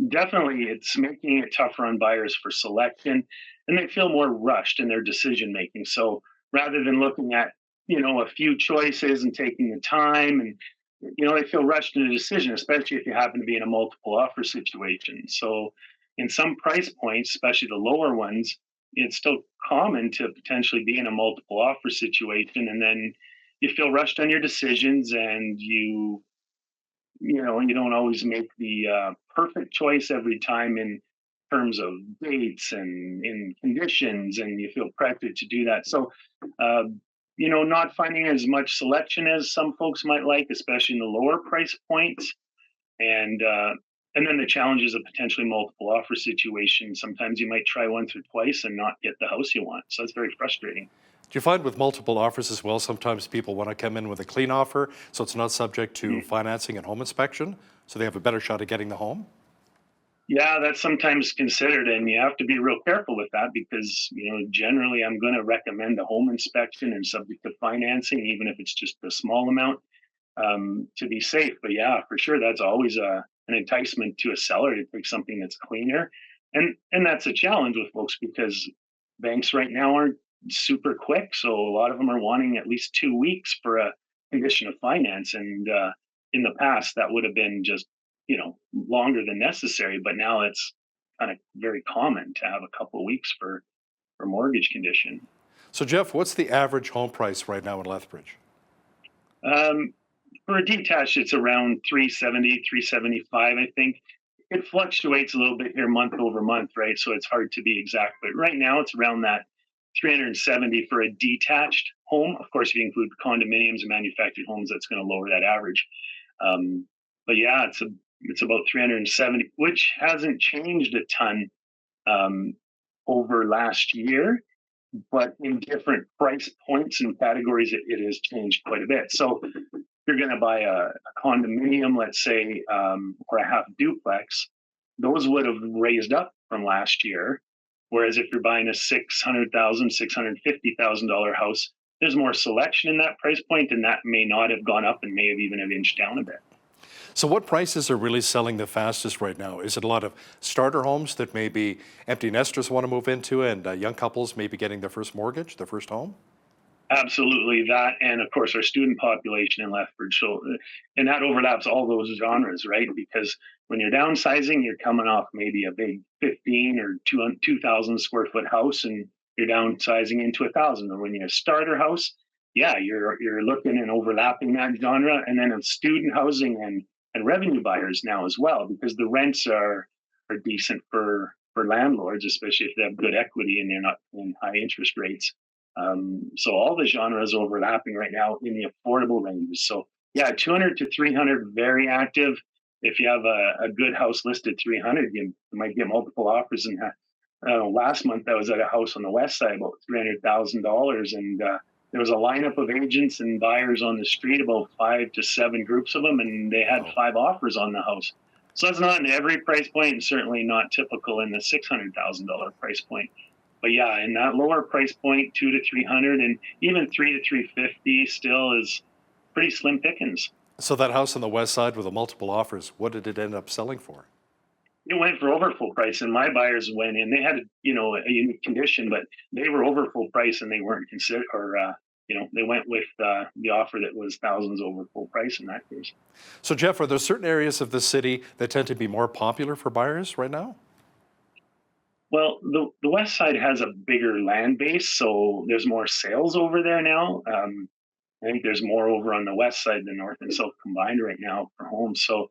S20: definitely it's making it tougher on buyers for selection, and they feel more rushed in their decision making. So rather than looking at, a few choices and taking the time, and, they feel rushed in a decision, especially if you happen to be in a multiple offer situation. So in some price points, especially the lower ones, it's still common to potentially be in a multiple offer situation, and then you feel rushed on your decisions, and you don't always make the perfect choice every time. And terms of dates and in conditions, and you feel pressured to do that. So, not finding as much selection as some folks might like, especially in the lower price points, and then the challenges of potentially multiple offer situations. Sometimes you might try once or twice and not get the house you want. So it's very frustrating.
S1: Do you find with multiple offers as well, sometimes people want to come in with a clean offer so it's not subject to financing and home inspection, so they have a better shot at getting the home?
S20: Yeah, that's sometimes considered, and you have to be real careful with that because, generally I'm going to recommend a home inspection and subject to financing, even if it's just a small amount, to be safe. But yeah, for sure, that's always an enticement to a seller to take something that's cleaner. And that's a challenge with folks because banks right now aren't super quick. So a lot of them are wanting at least 2 weeks for a condition of finance. And in the past, that would have been just, longer than necessary. But now it's kind of very common to have a couple of weeks for mortgage condition.
S1: So Jeff, what's the average home price right now in Lethbridge?
S20: For a detached, it's around 370, 375, I think. It fluctuates a little bit here month over month, right? So it's hard to be exact, but right now it's around that 370 for a detached home. Of course, if you include condominiums and manufactured homes, that's going to lower that average. But yeah, it's about 370, which hasn't changed a ton over last year, but in different price points and categories, it has changed quite a bit. So you're going to buy a condominium, let's say, or a half duplex, those would have raised up from last year. Whereas if you're buying a $600,000, $650,000 house, there's more selection in that price point, and that may not have gone up and may have even have inched down a bit.
S1: So what prices are really selling the fastest right now? Is it a lot of starter homes that maybe empty nesters want to move into and young couples maybe getting their first mortgage, their first home?
S20: Absolutely that, and of course our student population in Lethbridge. So, and that overlaps all those genres, right? Because when you're downsizing, you're coming off maybe a big 15 or 2,000 square foot house, and you're downsizing into 1,000. Or when you're a starter house, yeah, you're looking and overlapping that genre, and then it's student housing and revenue buyers now as well, because the rents are decent for landlords, especially if they have good equity and they're not in high interest rates. So all the genres overlapping right now in the affordable ranges. So yeah, 200 to 300, very active. If you have a good house listed 300, you might get multiple offers. And last month I was at a house on the west side, about $300,000, and there was a lineup of agents and buyers on the street, about 5 to 7 groups of them, and they had 5 offers on the house. So that's not in every price point, and certainly not typical in the $600,000 price point. But yeah, in that lower price point, 200 to 300, and even 300 to 350 still is pretty slim pickings.
S1: So that house on the west side with the multiple offers, what did it end up selling for?
S20: It went for over full price, and my buyers went in. They had a unique condition, but they were over full price, and they weren't considered, or they went with the offer that was thousands over full price in that case.
S1: So Jeff, are there certain areas of the city that tend to be more popular for buyers right now?
S20: Well, the west side has a bigger land base, so there's more sales over there now. I think there's more over on the west side than north and south combined right now for homes. So,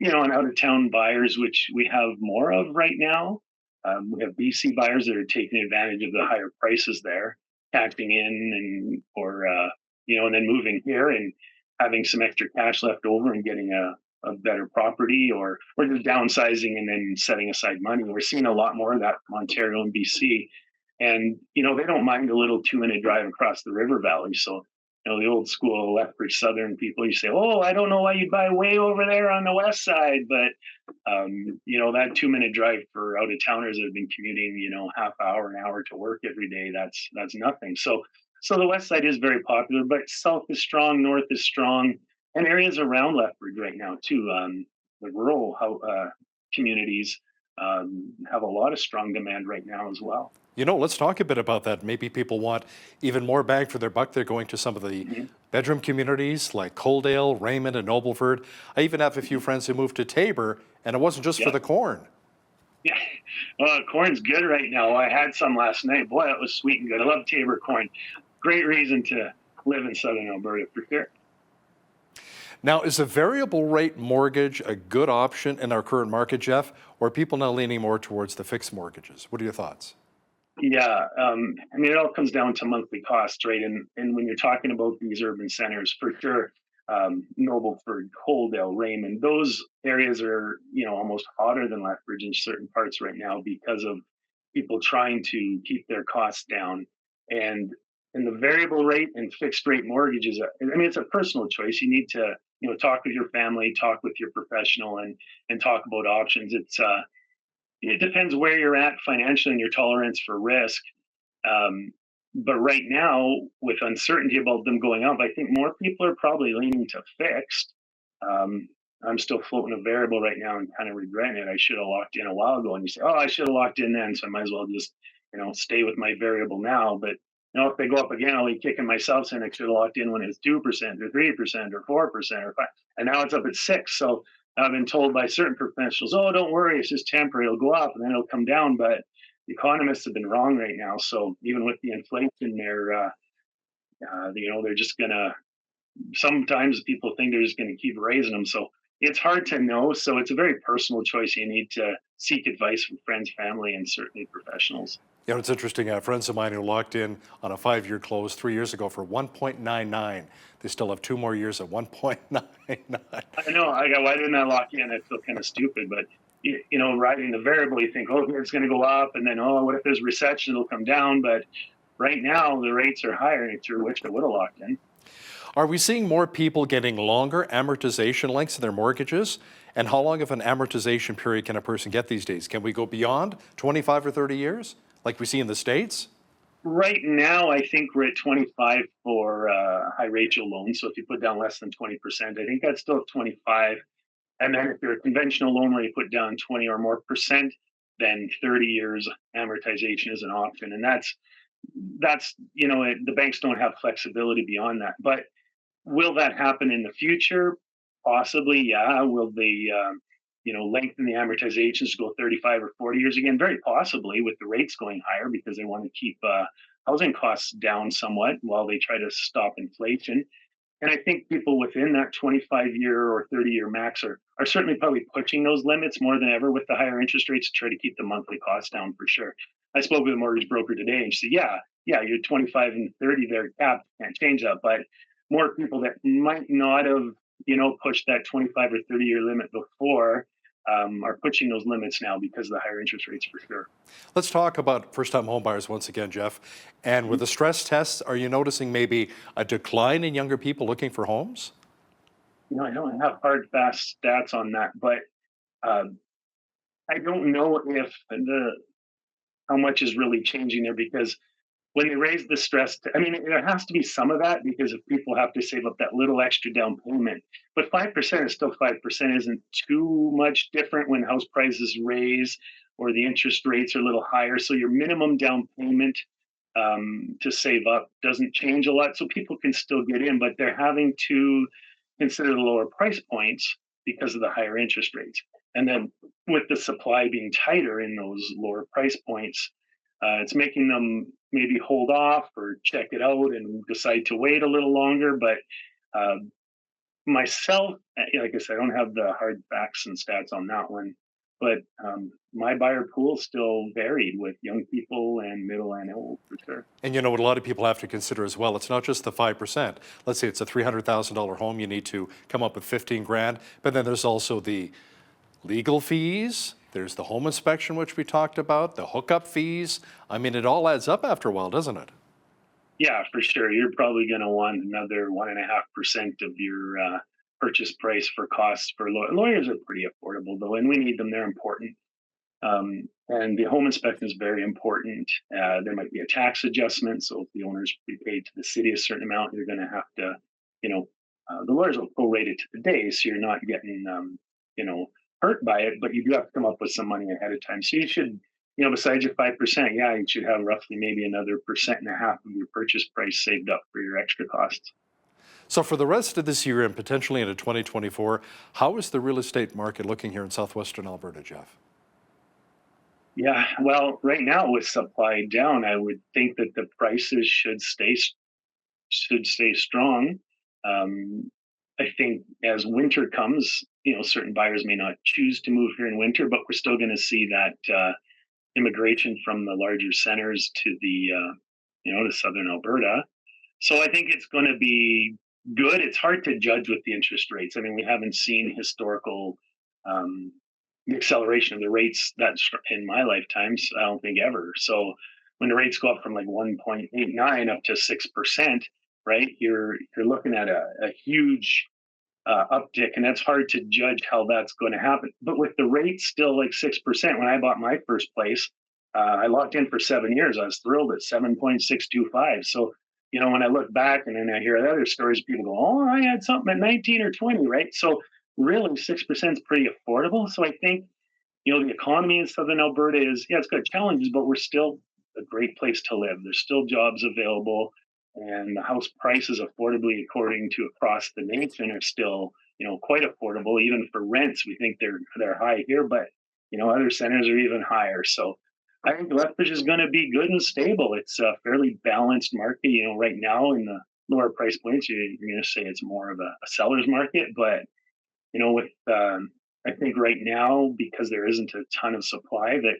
S20: and out of town buyers, which we have more of right now. We have BC buyers that are taking advantage of the higher prices there, acting in and then moving here and having some extra cash left over and getting a better property or just downsizing and then setting aside money. We're seeing a lot more of that from Ontario and BC. And, they don't mind a little 2-minute drive across the river valley. So, the old school Lethbridge Southern people, you say, oh, I don't know why you'd buy way over there on the west side. But, that 2-minute drive for out of towners that have been commuting, half hour, an hour to work every day, that's nothing. So the west side is very popular, but south is strong, north is strong. And areas around Lethbridge right now, too. The rural communities have a lot of strong demand right now as well.
S1: Let's talk a bit about that. Maybe people want even more bang for their buck. They're going to some of the bedroom communities like Coaldale, Raymond, and Nobleford. I even have a few friends who moved to Tabor, and it wasn't just for the corn.
S20: Yeah, well, corn's good right now. I had some last night. Boy, that was sweet and good. I love Tabor corn. Great reason to live in southern Alberta, for sure.
S1: Now, is a variable rate mortgage a good option in our current market, Jeff, or are people now leaning more towards the fixed mortgages? What are your thoughts?
S20: Yeah, I mean, it all comes down to monthly costs, right? And when you're talking about these urban centers, for sure, Nobleford, Coaldale, Raymond, those areas are, almost hotter than Lethbridge in certain parts right now because of people trying to keep their costs down. And in the variable rate and fixed rate mortgages, I mean, it's a personal choice. You need to, talk with your family, talk with your professional, and talk about options. It depends where you're at financially and your tolerance for risk. But right now, with uncertainty about them going up, I think more people are probably leaning to fixed. I'm still floating a variable right now and kind of regretting it. I should have locked in a while ago. And you say, oh, I should have locked in then. So I might as well just, stay with my variable now. But, if they go up again, I'll be kicking myself saying I should have locked in when it's 2% or 3% or 4% or 5%. And now it's up at 6. So I've been told by certain professionals, oh, don't worry, it's just temporary. It'll go up and then it'll come down. But the economists have been wrong right now. So even with the inflation, they're just gonna. Sometimes people think they're just gonna keep raising them. So it's hard to know. So it's a very personal choice. You need to seek advice from friends, family, and certainly professionals.
S1: It's interesting. Friends of mine who locked in on a 5-year close 3 years ago for 1.99. They still have 2 more years at 1.99.
S20: I know. Why didn't I lock in? I feel kind of stupid, but riding the variable, you think, oh, it's going to go up, and then, oh, what if there's recession? It'll come down. But right now, the rates are higher, and it's your wish I would have locked in.
S1: Are we seeing more people getting longer amortization lengths in their mortgages? And how long of an amortization period can a person get these days? Can we go beyond 25 or 30 years, like we see in the States?
S20: Right now, I think we're at 25 for high ratio loans. So if you put down less than 20%, I think that's still at 25. And then if you're a conventional loan where you put down 20 or more percent, then 30 years amortization is an option. And that's the banks don't have flexibility beyond that. But will that happen in the future? Possibly, yeah. Will they, lengthen the amortizations to go 35 or 40 years again? Very possibly, with the rates going higher because they want to keep housing costs down somewhat while they try to stop inflation. And I think people within that 25-year or 30-year max are certainly probably pushing those limits more than ever with the higher interest rates to try to keep the monthly costs down for sure. I spoke with a mortgage broker today and she said, yeah, you're 25 and 30 there, capped, can't change that. But more people that might not have, pushed that 25 or 30-year limit before are pushing those limits now because of the higher interest rates for sure.
S1: Let's talk about first-time homebuyers once again, Jeff. And with the stress tests, are you noticing maybe a decline in younger people looking for homes?
S20: I don't have hard, fast stats on that, but I don't know if how much is really changing there because when they raise the stress, there has to be some of that because if people have to save up that little extra down payment, but 5% is still 5%, isn't too much different when house prices raise or the interest rates are a little higher. So your minimum down payment to save up doesn't change a lot. So people can still get in, but they're having to consider the lower price points because of the higher interest rates. And then with the supply being tighter in those lower price points, it's making them maybe hold off or check it out and decide to wait a little longer. But myself, like I said, I don't have the hard facts and stats on that one. But my buyer pool is still varied with young people and middle and old for sure.
S1: And what a lot of people have to consider as well, it's not just the 5%. Let's say it's a $300,000 home, you need to come up with 15 grand, but then there's also the legal fees, there's the home inspection, which we talked about, the hookup fees. It all adds up after a while, doesn't it?
S20: Yeah, for sure. You're probably going to want another 1.5% of your purchase price for costs for lawyers are pretty affordable though, and we need them. They're important. And the home inspection is very important. There might be a tax adjustment. So if the owner's prepaid to the city a certain amount, you're going to have to, the lawyers will prorate it to the day. So you're not getting, hurt by it, but you do have to come up with some money ahead of time. So you should, besides your 5%, you should have roughly maybe another 1.5% of your purchase price saved up for your extra costs.
S1: So for the rest of this year and potentially into 2024, how is the real estate market looking here in southwestern Alberta, Jeff?
S20: Yeah, well, right now with supply down, I would think that the prices should stay strong. I think as winter comes, certain buyers may not choose to move here in winter, but we're still going to see that immigration from the larger centers to the, to southern Alberta. So I think it's going to be good. It's hard to judge with the interest rates. I mean, we haven't seen historical acceleration of the rates in my lifetimes. I don't think ever. So when the rates go up from like 1.89 up to 6%, right? You're looking at a huge uptick, and that's hard to judge how that's going to happen. But with the rates still like 6%, when I bought my first place, I locked in for 7 years. I was thrilled at 7.625. So, when I look back and then I hear other stories, people go, "Oh, I had something at 19 or 20, right?" So really 6% is pretty affordable. So I think, the economy in southern Alberta it's got challenges, but we're still a great place to live. There's still jobs available, and the house prices affordably according to across the nation are still, quite affordable. Even for rents, we think they're high here, but other centers are even higher. So I think Lethbridge is going to be good and stable. It's a fairly balanced market. Right now in the lower price points, you're going to say it's more of a seller's market, but with I think right now, because there isn't a ton of supply, that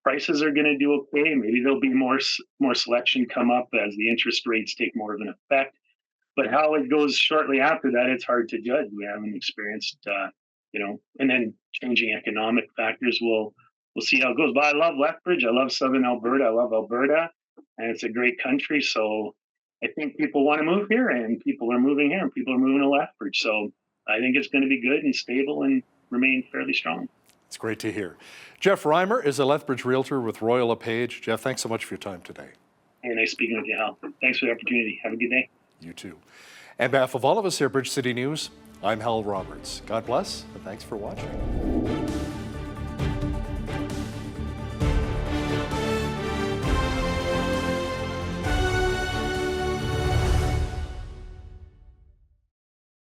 S20: prices are going to do okay. Maybe there'll be more selection come up as the interest rates take more of an effect. But how it goes shortly after that, it's hard to judge. We haven't experienced, and then changing economic factors. We'll see how it goes. But I love Lethbridge. I love southern Alberta. I love Alberta, and it's a great country. So I think people want to move here, and people are moving here, and people are moving to Lethbridge. So I think it's going to be good and stable and remain fairly strong.
S1: It's great to hear. Jeff Reimer is a Lethbridge realtor with Royal LePage. Jeff, thanks so much for your time today.
S20: Hey, nice speaking with you, Hal. Thanks for the opportunity. Have a good day.
S1: You too. On behalf of all of us here at Bridge City News, I'm Hal Roberts. God bless, and thanks for watching.